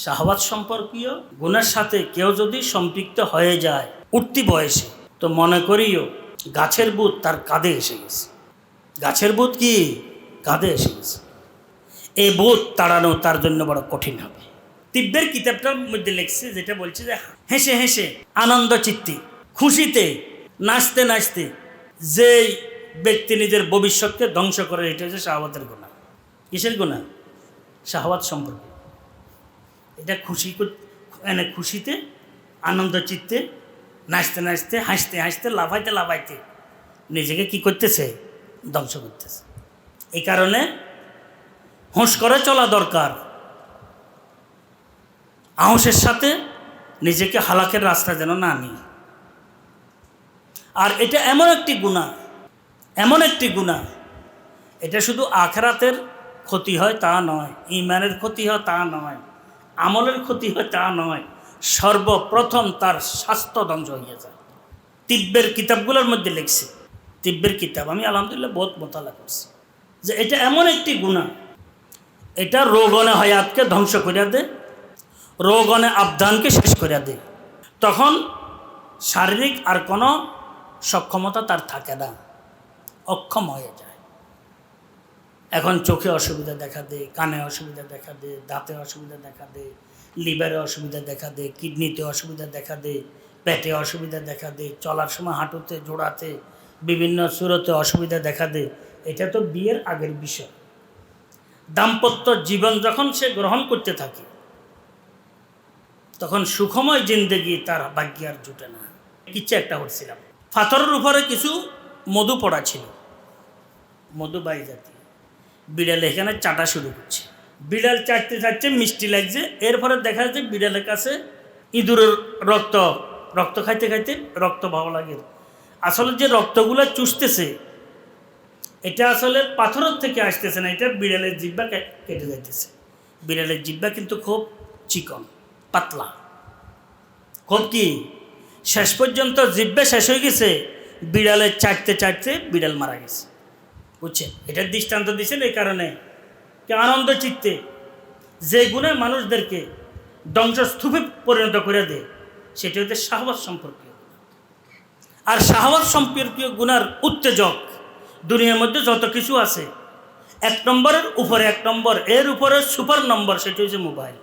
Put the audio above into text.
শাহওয়াত সম্পর্কীয় গুনার সাথে কেউ যদি সম্পৃক্ত হয়ে যায় উঠতি বয়সে, তো মনে করিও গাছের বুট তার কাঁধে এসে গেছে। গাছের বুট কি কাঁধে এসে গেছে। এই বুট তাড়ানো তার জন্য বড় কঠিন হবে। তিব্বের কিতাবটার মধ্যে লিখছে, যেটা বলছে যে হেসে হেসে আনন্দ চিত্তে খুশিতে নাচতে নাচতে যে ব্যক্তি নিজের ভবিষ্যৎকে ধ্বংস করে, এটা হচ্ছে শাহওয়াতের গুনাহ। কিসের গুনাহ? শাহওয়াত সম্পর্কে। এটা খুশিতে আনন্দ চিত্তে নাচতে নাচতে হাসতে হাসতে লাফাইতে লাফাইতে নিজেকে কি করতেছে? ধ্বংস করতেছে। এই কারণে হুঁশ করে চলা দরকার। আহসের সাথে নিজেকে হালাকের রাস্তা যেন না নিই। আর এটা এমন একটি গুনাহ, এটা শুধু আখিরাতের ক্ষতি হয় তা নয়, ঈমানের ক্ষতি হয় তা নয়, আমলের ক্ষতি হয় তা নয়, সর্বপ্রথম তার স্বাস্থ্য ধ্বংস হয়ে যায়। তিব্বের কিতাবগুলোর মধ্যে লিখছে, তিব্বের কিতাব আমি আলহামদুলিল্লাহ বহুত মোতালা করছি, যে এটা এমন একটি গুনাহ, এটা রোগনে হায়াতকে ধ্বংস করে দেয়, রোগনে আবদানকে শেষ করে দেয়। তখন শারীরিক আর কোনো সক্ষমতা তার থাকে না, অক্ষম হয়ে যায়। এখন চোখে অসুবিধা দেখা দেয়, কানে অসুবিধা দেখা দেয়, দাঁতে অসুবিধা দেখা দেয়, লিভারে অসুবিধা দেখা দেয়, কিডনিতে অসুবিধা দেখা দেয়, পেটে অসুবিধা দেখা দেয়, চলার সময় হাঁটুতে জোড়াতে বিভিন্ন সুরতে অসুবিধা দেখা দেয়। এটা তো বিয়ের আগের বিষয়। দাম্পত্য জীবন যখন সে গ্রহণ করতে থাকে, তখন সুখময় জিন্দেগি তার ভাগ্যে আর জুটে না। কিচ্ছা একটা হচ্ছিলাম, পাথরের উপরে কিছু মধু পড়া ছিল, মধুবাই জাতি। বিড়াল এখানে চাটা শুরু করছে, বিড়াল চাটতে চাটতে মিষ্টি লাগছে। এরপরে দেখা যাচ্ছে বিড়ালের কাছে ইঁদুরের রক্ত খাইতে খাইতে রক্ত ভালো লাগে। আসলে যে রক্তগুলো চুষতেছে এটা আসলে পাথরের থেকে আসতেছে না, এটা বিড়ালের জিহ্বা কেটে যাইতেছে। বিড়ালের জিহ্বা কিন্তু খুব চিকন পাতলা, খুব কি শেষ পর্যন্ত জিহ্বা শেষ হয়ে গেছে, বিড়ালের চাটতে চাটতে বিড়াল মারা গেছে। বুঝছেন? এটার দৃষ্টান্ত দিচ্ছেন এই কারণে আনন্দ চিত্তে যে গুণে মানুষদেরকে ধ্বংসস্তূপে পরিণত করে দেয়, সেটা হচ্ছে শাহওয়াত সম্পর্কীয়। আর শাহওয়াত সম্পর্কীয় গুনার উত্তেজক দুনিয়ার মধ্যে যত কিছু আছে, এক নম্বরের উপরে এক নম্বর, এর উপরে সুপার নম্বর, সেটা হচ্ছে মোবাইল।